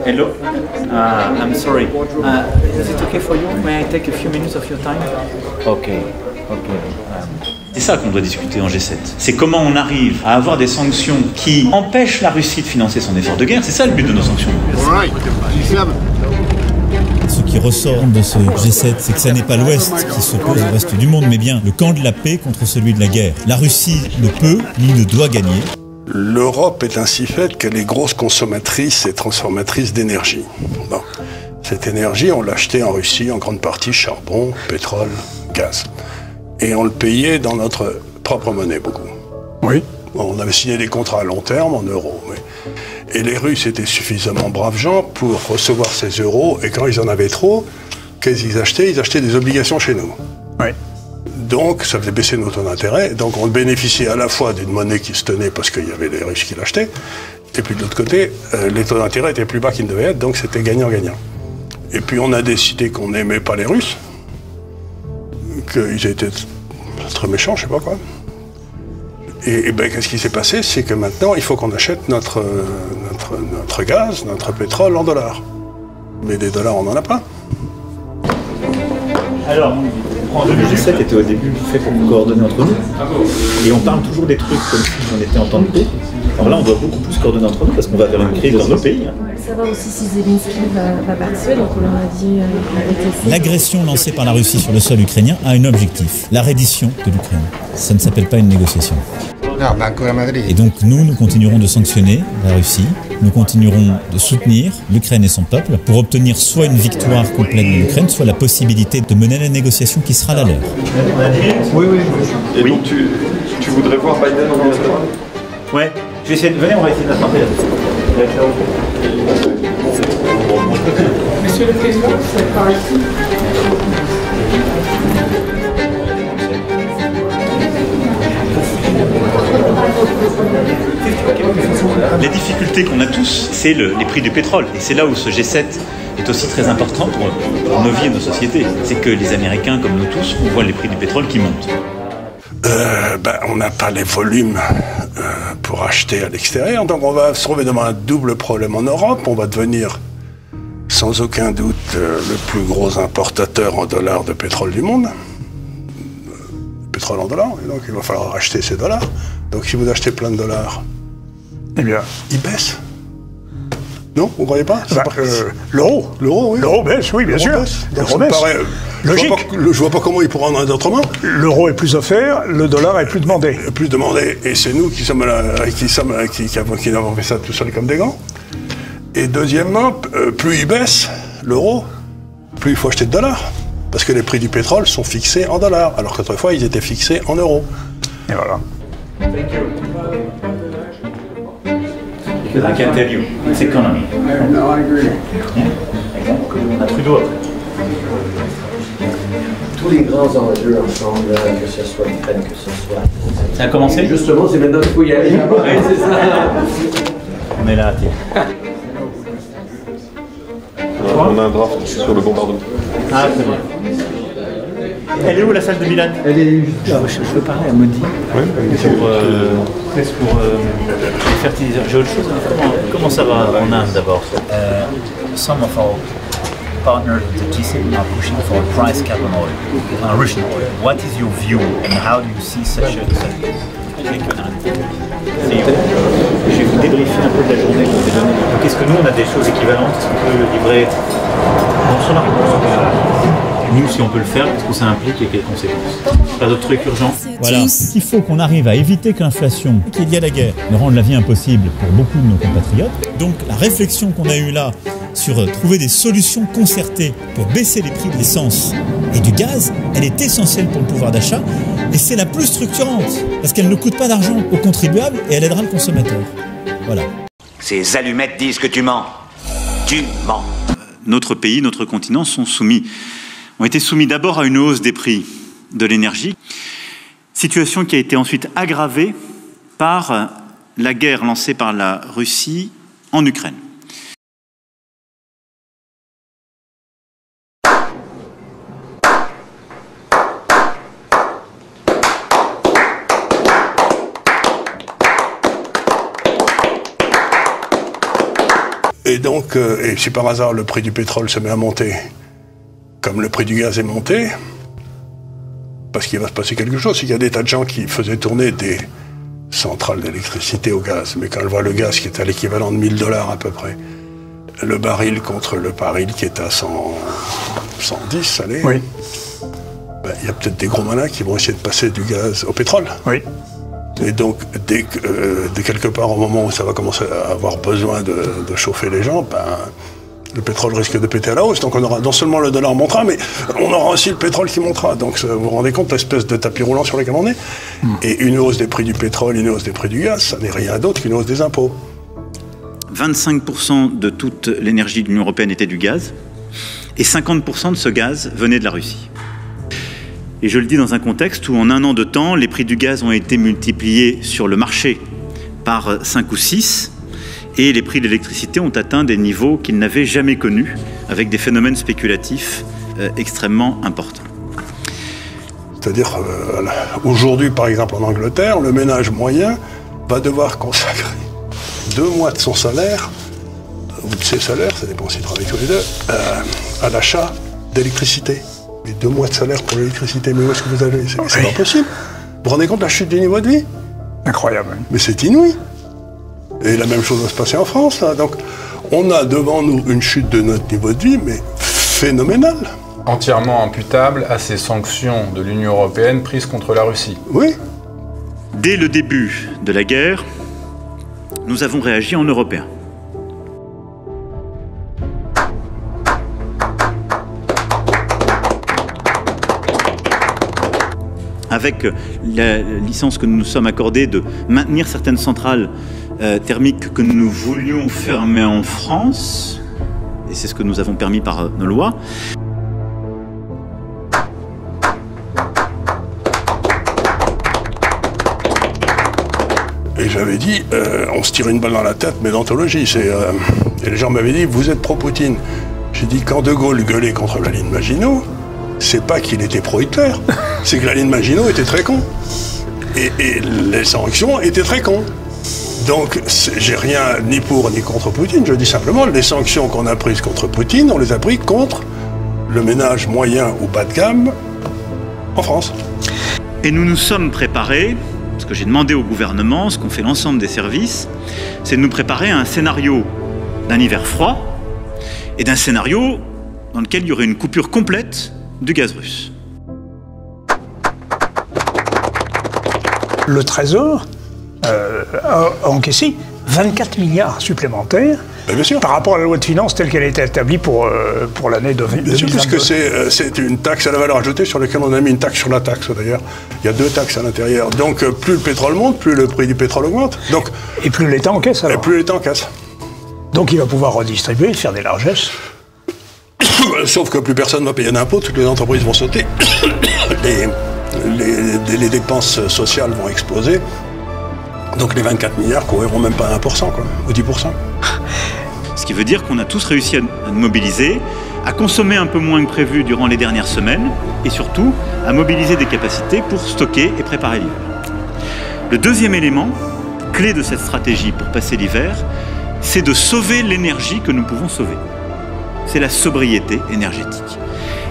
Hello. I'm sorry. Is it okay for you? May I take a few minutes of your time? Okay. C'est ça qu'on doit discuter en G7. C'est comment on arrive à avoir des sanctions qui empêchent la Russie de financer son effort de guerre. C'est ça le but de nos sanctions. Ce qui ressort de ce G7, c'est que ce n'est pas l'Ouest qui s'oppose au reste du monde, mais bien le camp de la paix contre celui de la guerre. La Russie ne peut ni ne doit gagner. L'Europe est ainsi faite qu'elle est grosse consommatrice et transformatrice d'énergie. Bon. Cette énergie, on l'achetait en Russie, en grande partie charbon, pétrole, gaz. Et on le payait dans notre propre monnaie, beaucoup. Oui. Bon, on avait signé des contrats à long terme en euros. Oui. Et les Russes étaient suffisamment braves gens pour recevoir ces euros. Et quand ils en avaient trop, qu'est-ce qu'ils achetaient? Ils achetaient des obligations chez nous. Oui. Donc, ça faisait baisser nos taux d'intérêt. Donc, on bénéficiait à la fois d'une monnaie qui se tenait parce qu'il y avait les Russes qui l'achetaient. Et puis, de l'autre côté, les taux d'intérêt étaient plus bas qu'ils ne devaient être. Donc, c'était gagnant-gagnant. Et puis, on a décidé qu'on n'aimait pas les Russes. Qu'ils étaient très méchants, je sais pas quoi. Et ben, qu'est-ce qui s'est passé? C'est que maintenant, il faut qu'on achète notre gaz, notre pétrole en dollars. Mais des dollars, on n'en a pas. Alors, le G7 était au début fait pour nous coordonner entre nous. Et on parle toujours des trucs comme si on était en temps de paix. Alors là, on doit beaucoup plus coordonner entre nous parce qu'on va vers une crise dans nos pays. Savoir aussi si Zelensky va participer, donc on leur a dit L'agression lancée par la Russie sur le sol ukrainien a un objectif, la reddition de l'Ukraine. Ça ne s'appelle pas une négociation. Et donc nous continuerons de sanctionner la Russie, nous continuerons de soutenir l'Ukraine et son peuple pour obtenir soit une victoire complète de l'Ukraine, soit la possibilité de mener la négociation qui sera la leur. Oui. Et donc tu voudrais voir Biden en Israël? Ouais, je vais essayer de... Venez, on va essayer de l'attraper là. Monsieur le Président, c'est par ici. La difficulté qu'on a tous, c'est les prix du pétrole. Et c'est là où ce G7 est aussi très important pour nos vies et nos sociétés. C'est que les Américains, comme nous tous, on voit les prix du pétrole qui montent. On n'a pas les volumes pour acheter à l'extérieur, donc on va se trouver devant un double problème en Europe. On va devenir sans aucun doute le plus gros importateur en dollars de pétrole du monde. Pétrole en dollars, et donc il va falloir acheter ces dollars. Donc si vous achetez plein de dollars, eh bien, ils baissent. Non, vous ne croyez pas? L'euro. L'euro, oui. L'euro baisse, oui, bien sûr. L'euro baisse. Logique. Je vois pas comment il pourra en être autrement. L'euro est plus offert, le dollar est plus demandé. Plus demandé, et c'est nous qui avons fait ça tout seul comme des gants. Et deuxièmement, plus il baisse, l'euro, plus il faut acheter de dollars. Parce que les prix du pétrole sont fixés en dollars, alors qu'autrefois ils étaient fixés en euros. Et voilà. Because I can tell you, it's economy. No, I agree. À Trudeau après. Tous les grands enjeux ensemble, que ce soit l'Ukraine, que ce soit... Ça a commencé? Justement, c'est maintenant qu'il faut y aller. Oui, c'est ça. On est là, tiens. On a un draft sur le bombardement. Ah, c'est bon. Elle est où la salle de Milan? Elle est juste là. Je veux parler à Modi. Oui, pour les fertiliseurs. J'ai autre chose. Comment ça va en Inde d'abord? Some of our partners at the G7 are pushing for a price cap on oil, Russian oil. What is your view and how do you see such a... Je vais vous débriefer un peu de la journée qu'on vous donner. Donc est-ce que nous on a des choses équivalentes? Est-ce qu'on peut le livrer sur la réponse? Nous, si on peut le faire, qu'est-ce que ça implique et quelles conséquences? Pas d'autres trucs urgents? Voilà. Il faut qu'on arrive à éviter que l'inflation, qu'il y a la guerre, ne rende la vie impossible pour beaucoup de nos compatriotes. Donc la réflexion qu'on a eue là sur trouver des solutions concertées pour baisser les prix de l'essence et du gaz, elle est essentielle pour le pouvoir d'achat et c'est la plus structurante parce qu'elle ne coûte pas d'argent aux contribuables et elle aidera le consommateur. Voilà. Ces allumettes disent que tu mens. Tu mens. Notre pays, notre continent ont été soumis d'abord à une hausse des prix de l'énergie, situation qui a été ensuite aggravée par la guerre lancée par la Russie en Ukraine. Et donc, et si par hasard le prix du pétrole se met à monter, comme le prix du gaz est monté, parce qu'il va se passer quelque chose, c'est qu'il y a des tas de gens qui faisaient tourner des centrales d'électricité au gaz, mais quand on voit le gaz qui est à l'équivalent de 1 000 $ à peu près, le baril contre le baril qui est à 110, allez, Oui. ben, il y a peut-être des gros malins qui vont essayer de passer du gaz au pétrole. Oui. Et donc, dès quelque part, au moment où ça va commencer à avoir besoin de chauffer les gens, ben, le pétrole risque de péter à la hausse. Donc on aura non seulement le dollar montera, mais on aura aussi le pétrole qui montera. Donc vous vous rendez compte l'espèce de tapis roulant sur lequel on est. Et une hausse des prix du pétrole, une hausse des prix du gaz, ça n'est rien d'autre qu'une hausse des impôts. 25% de toute l'énergie de l'Union européenne était du gaz, et 50% de ce gaz venait de la Russie. Et je le dis dans un contexte où en un an de temps, les prix du gaz ont été multipliés sur le marché par 5 ou 6, et les prix de l'électricité ont atteint des niveaux qu'ils n'avaient jamais connus, avec des phénomènes spéculatifs extrêmement importants. C'est-à-dire, aujourd'hui, par exemple, en Angleterre, le ménage moyen va devoir consacrer 2 mois de son salaire, ou de ses salaires, ça dépend s'ils travaillent tous les deux, à l'achat d'électricité. Mais 2 mois de salaire pour l'électricité, mais où est-ce que vous allez? C'est pas possible. Vous vous rendez compte de la chute du niveau de vie? Incroyable. Mais c'est inouï. Et la même chose va se passer en France, là. Donc, on a devant nous une chute de notre niveau de vie, mais phénoménale. Entièrement imputable à ces sanctions de l'Union européenne prises contre la Russie. Oui. Dès le début de la guerre, nous avons réagi en Européens. Avec la licence que nous nous sommes accordée de maintenir certaines centrales thermiques que nous voulions fermer en France, et c'est ce que nous avons permis par nos lois. Et j'avais dit, on se tire une balle dans la tête, mais d'anthologie. Et les gens m'avaient dit, vous êtes pro-Poutine. J'ai dit, quand De Gaulle gueulait contre la ligne Maginot, c'est pas qu'il était pro-Hitler, c'est que la ligne Maginot était très con. Et les sanctions étaient très cons. Donc, j'ai rien ni pour ni contre Poutine. Je dis simplement, les sanctions qu'on a prises contre Poutine, on les a prises contre le ménage moyen ou bas de gamme en France. Et nous nous sommes préparés, ce que j'ai demandé au gouvernement, ce qu'ont fait l'ensemble des services, c'est de nous préparer à un scénario d'un hiver froid et d'un scénario dans lequel il y aurait une coupure complète du gaz russe. Le Trésor a encaissé 24 milliards supplémentaires par rapport à la loi de finances telle qu'elle a été établie pour l'année 2022. Bien sûr, puisque c'est une taxe à la valeur ajoutée sur laquelle on a mis une taxe sur la taxe d'ailleurs. Il y a 2 taxes à l'intérieur. Donc plus le pétrole monte, plus le prix du pétrole augmente. Donc, et plus l'État encaisse alors. Et plus l'État encaisse. Donc il va pouvoir redistribuer, faire des largesses. Sauf que plus personne ne va payer d'impôts, toutes les entreprises vont sauter. Les dépenses sociales vont exploser. Donc les 24 milliards couvriront même pas 1%, quoi, ou 10%. Ce qui veut dire qu'on a tous réussi à nous mobiliser, à consommer un peu moins que prévu durant les dernières semaines, et surtout à mobiliser des capacités pour stocker et préparer l'hiver. Le deuxième élément, clé de cette stratégie pour passer l'hiver, c'est de sauver l'énergie que nous pouvons sauver. C'est la sobriété énergétique.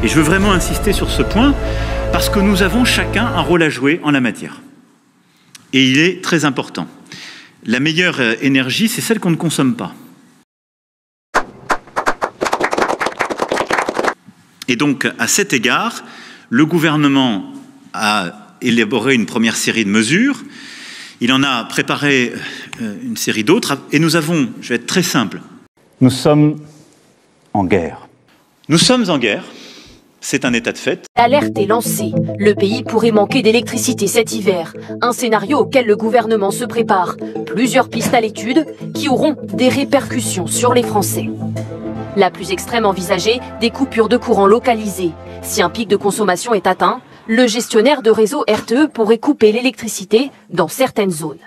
Et je veux vraiment insister sur ce point, parce que nous avons chacun un rôle à jouer en la matière. Et il est très important. La meilleure énergie, c'est celle qu'on ne consomme pas. Et donc, à cet égard, le gouvernement a élaboré une première série de mesures. Il en a préparé une série d'autres. Et nous avons, je vais être très simple, nous sommes en guerre. Nous sommes en guerre. C'est un état de fait. L'alerte est lancée. Le pays pourrait manquer d'électricité cet hiver. Un scénario auquel le gouvernement se prépare. Plusieurs pistes à l'étude qui auront des répercussions sur les Français. La plus extrême envisagée, des coupures de courant localisées. Si un pic de consommation est atteint, le gestionnaire de réseau RTE pourrait couper l'électricité dans certaines zones.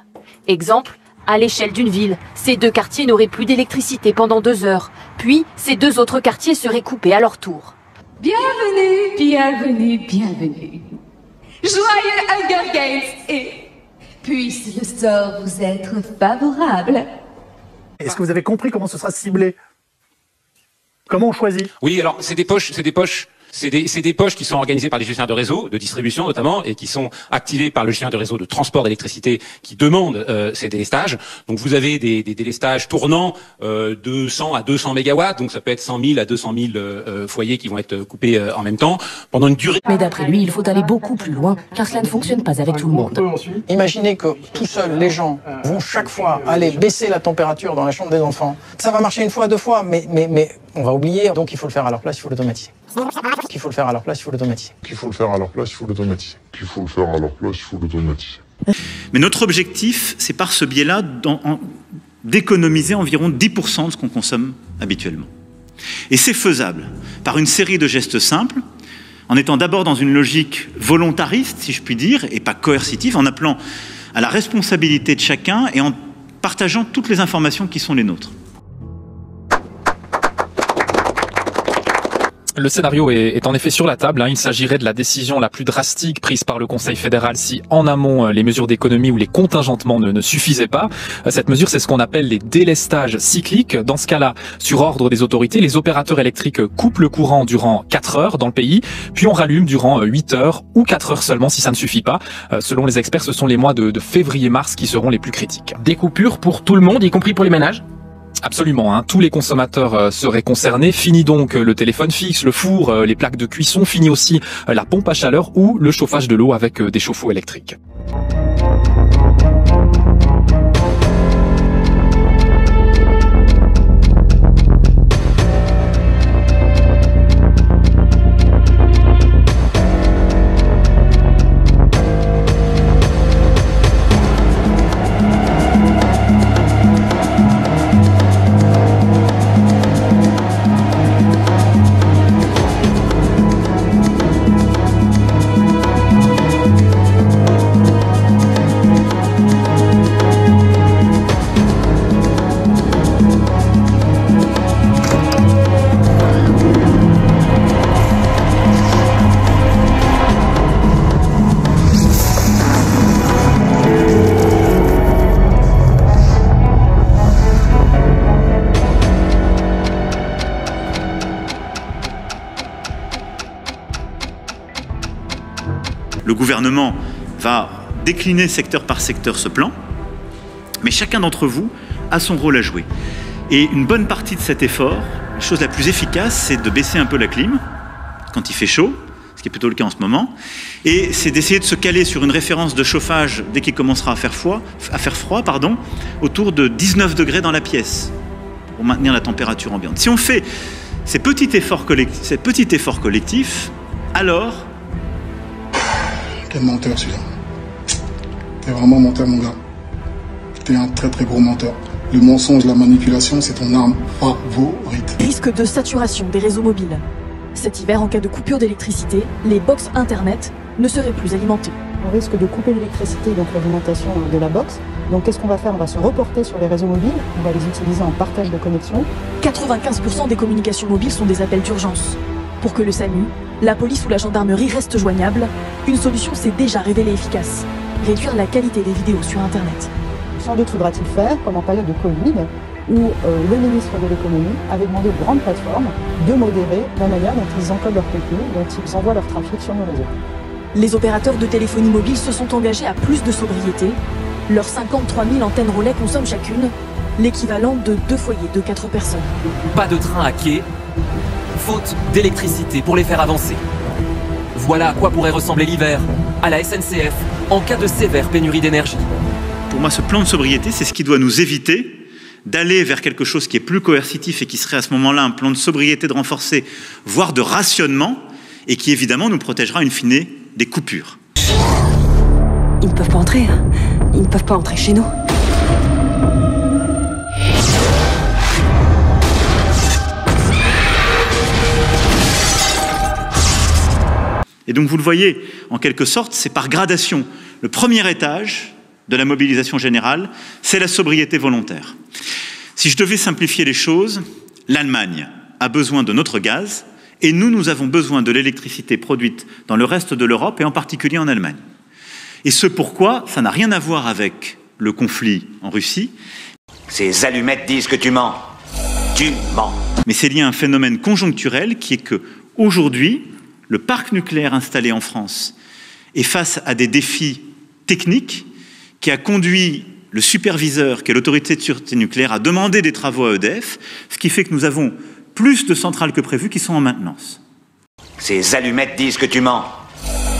Exemple, à l'échelle d'une ville, ces 2 quartiers n'auraient plus d'électricité pendant 2 heures. Puis, ces 2 autres quartiers seraient coupés à leur tour. Bienvenue, bienvenue, bienvenue. Joyeux Hunger Games et puisse le sort vous être favorable. Est-ce que vous avez compris comment ce sera ciblé? Comment on choisit? Oui, alors c'est des poches qui sont organisées par les gestionnaires de réseau, de distribution notamment, et qui sont activées par le gestionnaire de réseau de transport d'électricité qui demande ces délestages. Donc vous avez des délestages tournants de 100 à 200 mégawatts, donc ça peut être 100 000 à 200 000 foyers qui vont être coupés en même temps pendant une durée. Mais d'après lui, il faut aller beaucoup plus loin, car cela ne fonctionne pas avec tout le monde. Imaginez que tout seuls, les gens vont chaque fois aller baisser la température dans la chambre des enfants. Ça va marcher une fois, deux fois, mais on va oublier, donc il faut le faire à leur place, il faut l'automatiser. Qu'il faut le faire à leur place, il faut l'automatiser. Qu'il faut le faire à leur place, il faut l'automatiser. Qu'il faut le faire à leur place, il faut l'automatiser. Mais notre objectif, c'est par ce biais-là d'économiser environ 10% de ce qu'on consomme habituellement. Et c'est faisable par une série de gestes simples, en étant d'abord dans une logique volontariste, si je puis dire, et pas coercitive, en appelant à la responsabilité de chacun et en partageant toutes les informations qui sont les nôtres. Le scénario est en effet sur la table. Il s'agirait de la décision la plus drastique prise par le Conseil fédéral si, en amont, les mesures d'économie ou les contingentements ne suffisaient pas. Cette mesure, c'est ce qu'on appelle les délestages cycliques. Dans ce cas-là, sur ordre des autorités, les opérateurs électriques coupent le courant durant 4 heures dans le pays, puis on rallume durant 8 heures ou 4 heures seulement si ça ne suffit pas. Selon les experts, ce sont les mois de février-mars qui seront les plus critiques. Des coupures pour tout le monde, y compris pour les ménages ? Absolument, tous les consommateurs seraient concernés. Fini donc le téléphone fixe, le four, les plaques de cuisson, fini aussi la pompe à chaleur ou le chauffage de l'eau avec des chauffe-eau électriques. Le gouvernement va décliner secteur par secteur ce plan, mais chacun d'entre vous a son rôle à jouer. Et une bonne partie de cet effort, la chose la plus efficace, c'est de baisser un peu la clim quand il fait chaud, ce qui est plutôt le cas en ce moment, et c'est d'essayer de se caler sur une référence de chauffage dès qu'il commencera à faire froid, autour de 19 degrés dans la pièce, pour maintenir la température ambiante. Si on fait ces petits efforts collectifs, alors... Quel menteur celui-là. T'es vraiment menteur mon gars. T'es un très très gros menteur. Le mensonge, la manipulation, c'est ton arme favorite. Risque de saturation des réseaux mobiles. Cet hiver, en cas de coupure d'électricité, les box internet ne seraient plus alimentées. On risque de couper l'électricité, donc l'alimentation de la box. Donc qu'est-ce qu'on va faire? On va se reporter sur les réseaux mobiles, on va les utiliser en partage de connexion. 95% des communications mobiles sont des appels d'urgence. Pour que le SAMU, la police ou la gendarmerie restent joignables, une solution s'est déjà révélée efficace. Réduire la qualité des vidéos sur Internet. Sans doute faudra-t-il faire, comme en période de Covid, où le ministre de l'économie avait demandé aux grandes plateformes de modérer la manière dont ils encodent leur contenu, dont ils envoient leur trafic sur nos réseaux. Les opérateurs de téléphonie mobile se sont engagés à plus de sobriété. Leurs 53 000 antennes relais consomment chacune l'équivalent de 2 foyers de 4 personnes. Pas de train à quai, faute d'électricité pour les faire avancer. Voilà à quoi pourrait ressembler l'hiver à la SNCF en cas de sévère pénurie d'énergie. Pour moi, ce plan de sobriété, c'est ce qui doit nous éviter d'aller vers quelque chose qui est plus coercitif et qui serait à ce moment-là un plan de sobriété de renforcer, voire de rationnement, et qui évidemment nous protégera in fine des coupures. Ils ne peuvent pas entrer, hein. Ils ne peuvent pas entrer chez nous. Et donc vous le voyez, en quelque sorte, c'est par gradation. Le premier étage de la mobilisation générale, c'est la sobriété volontaire. Si je devais simplifier les choses, l'Allemagne a besoin de notre gaz et nous avons besoin de l'électricité produite dans le reste de l'Europe et en particulier en Allemagne. Et ce pourquoi, ça n'a rien à voir avec le conflit en Russie. Ces allumettes disent que tu mens. Tu mens. Mais c'est lié à un phénomène conjoncturel qui est que, aujourd'hui, le parc nucléaire installé en France est face à des défis techniques qui a conduit le superviseur, qui est l'autorité de sûreté nucléaire, à demander des travaux à EDF, ce qui fait que nous avons plus de centrales que prévu qui sont en maintenance. Ces allumettes disent que tu mens.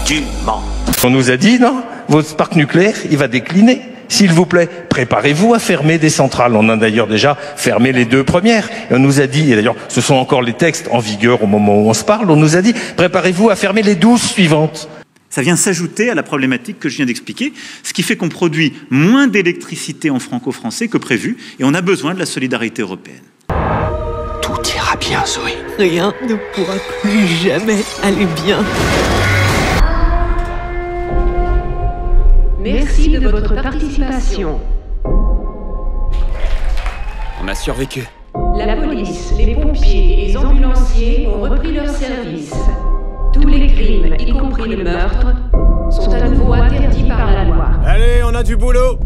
Tu mens. On nous a dit, non, votre parc nucléaire, il va décliner. S'il vous plaît, préparez-vous à fermer des centrales. On a d'ailleurs déjà fermé les 2 premières. Et on nous a dit, et d'ailleurs, ce sont encore les textes en vigueur au moment où on se parle, on nous a dit, préparez-vous à fermer les 12 suivantes. Ça vient s'ajouter à la problématique que je viens d'expliquer, ce qui fait qu'on produit moins d'électricité en franco-français que prévu, et on a besoin de la solidarité européenne. Tout ira bien, Zoé. Rien ne pourra plus jamais aller bien. Merci de votre participation. On a survécu. La police, les pompiers et les ambulanciers ont repris leur service. Tous les crimes, y compris le meurtre, sont à nouveau interdits par la loi. Allez, on a du boulot.